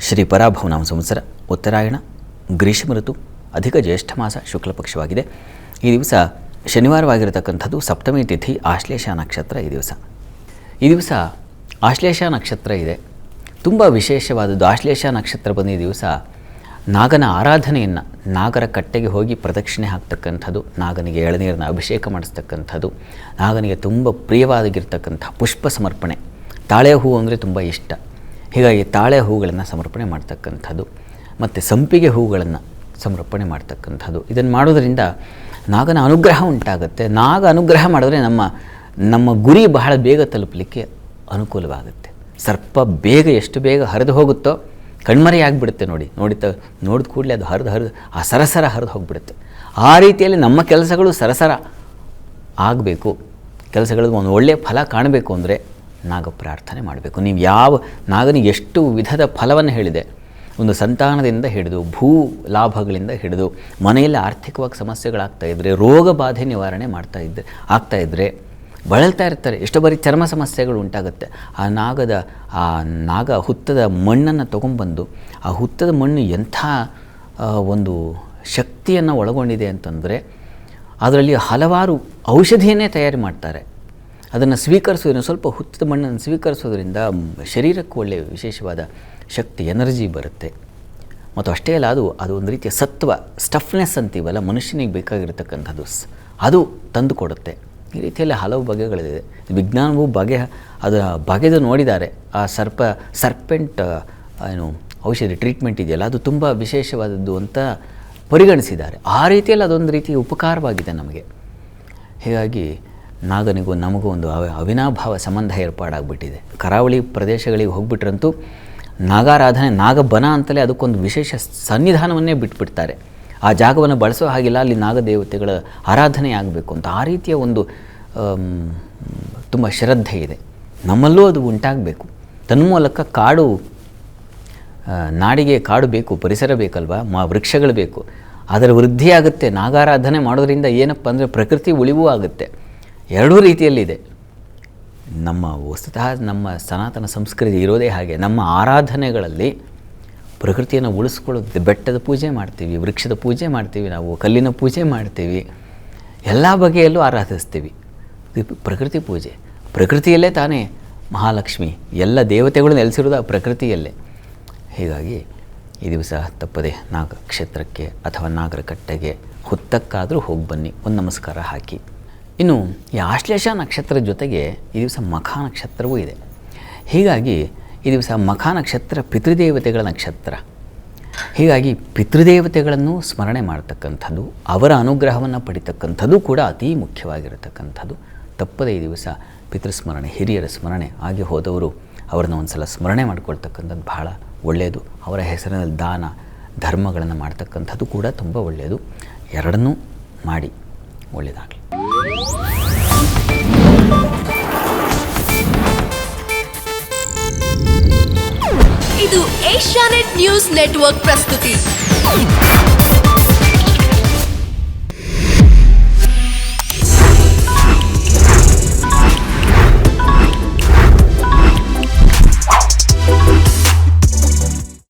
ಶ್ರೀ ಪರಾಭವನಾಮ ಸಂವತ್ಸರ ಉತ್ತರಾಯಣ ಗ್ರೀಷ್ಮ ಋತು ಅಧಿಕ ಜ್ಯೇಷ್ಠ ಮಾಸ ಶುಕ್ಲ ಪಕ್ಷವಾಗಿದೆ. ಈ ದಿವಸ ಶನಿವಾರವಾಗಿರತಕ್ಕಂಥದ್ದು, ಸಪ್ತಮಿ ತಿಥಿ, ಆಶ್ಲೇಷ ನಕ್ಷತ್ರ. ಈ ದಿವಸ ಆಶ್ಲೇಷ ನಕ್ಷತ್ರ ಇದೆ. ತುಂಬ ವಿಶೇಷವಾದದ್ದು. ಆಶ್ಲೇಷ ನಕ್ಷತ್ರ ಬಂದ ಈ ದಿವಸ ನಾಗನ ಆರಾಧನೆಯನ್ನು, ನಾಗರ ಕಟ್ಟೆಗೆ ಹೋಗಿ ಪ್ರದಕ್ಷಿಣೆ ಹಾಕ್ತಕ್ಕಂಥದ್ದು, ನಾಗನಿಗೆ ಎಳನೀರನ್ನು ಅಭಿಷೇಕ ಮಾಡಿಸ್ತಕ್ಕಂಥದ್ದು, ನಾಗನಿಗೆ ತುಂಬ ಪ್ರಿಯವಾಗಿರ್ತಕ್ಕಂಥ ಪುಷ್ಪ ಸಮರ್ಪಣೆ. ತಾಳೆ ಹೂವು ಅಂದರೆ ತುಂಬ ಇಷ್ಟ, ಹೀಗಾಗಿ ತಾಳೆ ಹೂಗಳನ್ನು ಸಮರ್ಪಣೆ ಮಾಡ್ತಕ್ಕಂಥದ್ದು ಮತ್ತು ಸಂಪಿಗೆ ಹೂಗಳನ್ನು ಸಮರ್ಪಣೆ ಮಾಡ್ತಕ್ಕಂಥದ್ದು. ಇದನ್ನು ಮಾಡೋದರಿಂದ ನಾಗನ ಅನುಗ್ರಹ ಉಂಟಾಗುತ್ತೆ. ನಾಗ ಅನುಗ್ರಹ ಮಾಡಿದ್ರೆ ನಮ್ಮ ಗುರಿ ಬಹಳ ಬೇಗ ತಲುಪಲಿಕ್ಕೆ ಅನುಕೂಲವಾಗುತ್ತೆ. ಸರ್ಪ ಎಷ್ಟು ಬೇಗ ಹರಿದು ಹೋಗುತ್ತೋ ಕಣ್ಮರೆಯಾಗಿಬಿಡುತ್ತೆ. ನೋಡಿದ ಕೂಡಲೇ ಅದು ಹರಿದು ಆ ಸರಸರ ಹರಿದು ಹೋಗಿಬಿಡುತ್ತೆ. ಆ ರೀತಿಯಲ್ಲಿ ನಮ್ಮ ಕೆಲಸಗಳು ಸರಸರ ಆಗಬೇಕು, ಕೆಲಸಗಳು ಒಂದು ಒಳ್ಳೆಯ ಫಲ ಕಾಣಬೇಕು ಅಂದರೆ ನಾಗ ಪ್ರಾರ್ಥನೆ ಮಾಡಬೇಕು. ನೀವು ಯಾವ ನಾಗನಿಗೆ ಎಷ್ಟು ವಿಧದ ಫಲವನ್ನು ಹೇಳಿದೆ, ಒಂದು ಸಂತಾನದಿಂದ ಹಿಡಿದು ಭೂ ಲಾಭಗಳಿಂದ ಹಿಡಿದು ಮನೆಯಲ್ಲಿ ಆರ್ಥಿಕವಾಗಿ ಸಮಸ್ಯೆಗಳಾಗ್ತಾಯಿದ್ರೆ, ರೋಗ ಬಾಧೆ ನಿವಾರಣೆ ಆಗ್ತಾಯಿದ್ರೆ ಬಳಲ್ತಾ ಇರ್ತಾರೆ. ಎಷ್ಟೋ ಬಾರಿ ಚರ್ಮ ಸಮಸ್ಯೆಗಳು ಉಂಟಾಗುತ್ತೆ. ಆ ನಾಗ ಹುತ್ತದ ಮಣ್ಣನ್ನು ತೊಗೊಂಬಂದು, ಆ ಹುತ್ತದ ಮಣ್ಣು ಎಂಥ ಒಂದು ಶಕ್ತಿಯನ್ನು ಒಳಗೊಂಡಿದೆ ಅಂತಂದರೆ ಅದರಲ್ಲಿ ಹಲವಾರು ಔಷಧಿಯನ್ನೇ ತಯಾರು ಮಾಡ್ತಾರೆ. ಅದನ್ನು ಸ್ವೀಕರಿಸೋದ್ರಿಂದ, ಸ್ವಲ್ಪ ಹುತ್ತದ ಮಣ್ಣನ್ನು ಸ್ವೀಕರಿಸೋದ್ರಿಂದ ಶರೀರಕ್ಕೆ ಒಳ್ಳೆಯ ವಿಶೇಷವಾದ ಶಕ್ತಿ, ಎನರ್ಜಿ ಬರುತ್ತೆ. ಮತ್ತು ಅಷ್ಟೇ ಅಲ್ಲ, ಅದು ಒಂದು ರೀತಿಯ ಸತ್ವ, ಸ್ಟಫ್ನೆಸ್ ಅಂತೀವಲ್ಲ, ಮನುಷ್ಯನಿಗೆ ಬೇಕಾಗಿರ್ತಕ್ಕಂಥದ್ದು ಅದು ತಂದು ಕೊಡುತ್ತೆ. ಈ ರೀತಿಯಲ್ಲಿ ಹಲವು ಬಗೆಗಳಿದೆ. ವಿಜ್ಞಾನವು ಬಗೆದು ನೋಡಿದ್ದಾರೆ. ಆ ಸರ್ಪೆಂಟ್ ಔಷಧಿ ಟ್ರೀಟ್ಮೆಂಟ್ ಇದೆಯಲ್ಲ, ಅದು ತುಂಬ ವಿಶೇಷವಾದದ್ದು ಅಂತ ಪರಿಗಣಿಸಿದ್ದಾರೆ. ಆ ರೀತಿಯಲ್ಲಿ ಅದೊಂದು ರೀತಿ ಉಪಕಾರವಾಗಿದೆ ನಮಗೆ. ಹೀಗಾಗಿ ನಾಗನಿಗೂ ನಮಗೂ ಒಂದು ಅವಿನಾಭಾವ ಸಂಬಂಧ ಏರ್ಪಾಡಾಗ್ಬಿಟ್ಟಿದೆ. ಕರಾವಳಿ ಪ್ರದೇಶಗಳಿಗೆ ಹೋಗ್ಬಿಟ್ರಂತೂ ನಾಗಾರಾಧನೆ, ನಾಗಬನ ಅಂತಲೇ ಅದಕ್ಕೊಂದು ವಿಶೇಷ ಸನ್ನಿಧಾನವನ್ನೇ ಬಿಟ್ಬಿಡ್ತಾರೆ. ಆ ಜಾಗವನ್ನು ಬಳಸೋ ಹಾಗಿಲ್ಲ, ಅಲ್ಲಿ ನಾಗದೇವತೆಗಳ ಆರಾಧನೆ ಆಗಬೇಕು ಅಂತ. ಆ ರೀತಿಯ ಒಂದು ತುಂಬ ಶ್ರದ್ಧೆ ಇದೆ. ನಮ್ಮಲ್ಲೂ ಅದು ಉಂಟಾಗಬೇಕು. ತನ್ಮೂಲಕ ನಾಡಿಗೆ ಕಾಡು ಬೇಕು, ಪರಿಸರ ಬೇಕಲ್ವ, ವೃಕ್ಷಗಳು ಬೇಕು. ಅದರ ವೃದ್ಧಿಯಾಗುತ್ತೆ. ನಾಗಾರಾಧನೆ ಮಾಡೋದ್ರಿಂದ ಏನಪ್ಪ ಅಂದರೆ ಪ್ರಕೃತಿ ಉಳಿವೂ ಆಗುತ್ತೆ. ಎರಡೂ ರೀತಿಯಲ್ಲಿದೆ. ವಸ್ತುತಃ ನಮ್ಮ ಸನಾತನ ಸಂಸ್ಕೃತಿ ಇರೋದೇ ಹಾಗೆ. ನಮ್ಮ ಆರಾಧನೆಗಳಲ್ಲಿ ಪ್ರಕೃತಿಯನ್ನು ಉಳಿಸ್ಕೊಳ್ಳೋದು. ಬೆಟ್ಟದ ಪೂಜೆ ಮಾಡ್ತೀವಿ, ವೃಕ್ಷದ ಪೂಜೆ ಮಾಡ್ತೀವಿ, ನಾವು ಕಲ್ಲಿನ ಪೂಜೆ ಮಾಡ್ತೀವಿ, ಎಲ್ಲ ಬಗೆಯಲ್ಲೂ ಆರಾಧಿಸ್ತೀವಿ. ಪ್ರಕೃತಿ ಪೂಜೆ. ಪ್ರಕೃತಿಯಲ್ಲೇ ತಾನೇ ಮಹಾಲಕ್ಷ್ಮಿ, ಎಲ್ಲ ದೇವತೆಗಳು ನೆಲೆಸಿರೋದು ಆ ಪ್ರಕೃತಿಯಲ್ಲೇ. ಹೀಗಾಗಿ ಈ ದಿವಸ ತಪ್ಪದೆ ನಾಗ ಕ್ಷೇತ್ರಕ್ಕೆ ಅಥವಾ ನಾಗರ ಕಟ್ಟೆಗೆ ಹುತ್ತಕ್ಕಾದರೂ ಹೋಗಿ ಬನ್ನಿ, ಒಂದು ನಮಸ್ಕಾರ ಹಾಕಿ. ಇನ್ನು ಈ ಆಶ್ಲೇಷ ನಕ್ಷತ್ರದ ಜೊತೆಗೆ ಈ ದಿವಸ ಮಖ ನಕ್ಷತ್ರವೂ ಇದೆ. ಹೀಗಾಗಿ ಈ ದಿವಸ ಮಖ ನಕ್ಷತ್ರ ಪಿತೃದೇವತೆಗಳ ನಕ್ಷತ್ರ. ಹೀಗಾಗಿ ಪಿತೃದೇವತೆಗಳನ್ನು ಸ್ಮರಣೆ ಮಾಡ್ತಕ್ಕಂಥದ್ದು, ಅವರ ಅನುಗ್ರಹವನ್ನು ಪಡಿತಕ್ಕಂಥದ್ದು ಕೂಡ ಅತೀ ಮುಖ್ಯವಾಗಿರತಕ್ಕಂಥದ್ದು. ತಪ್ಪದೇ ಈ ದಿವಸ ಪಿತೃಸ್ಮರಣೆ, ಹಿರಿಯರ ಸ್ಮರಣೆ, ಆಗಿ ಹೋದವರು ಅವರನ್ನು ಒಂದು ಸಲ ಸ್ಮರಣೆ ಮಾಡ್ಕೊಳ್ತಕ್ಕಂಥದ್ದು ಬಹಳ ಒಳ್ಳೆಯದು. ಅವರ ಹೆಸರಿನಲ್ಲಿ ದಾನ ಧರ್ಮಗಳನ್ನು ಮಾಡ್ತಕ್ಕಂಥದ್ದು ಕೂಡ ತುಂಬ ಒಳ್ಳೆಯದು. ಎರಡನ್ನೂ ಮಾಡಿ ಒಳ್ಳೆಯದಾಗಲಿ. ಇದು ಏಷ್ಯಾನೆಟ್ ನ್ಯೂಸ್ ನೆಟ್ವರ್ಕ್ ಪ್ರಸ್ತುತಿ.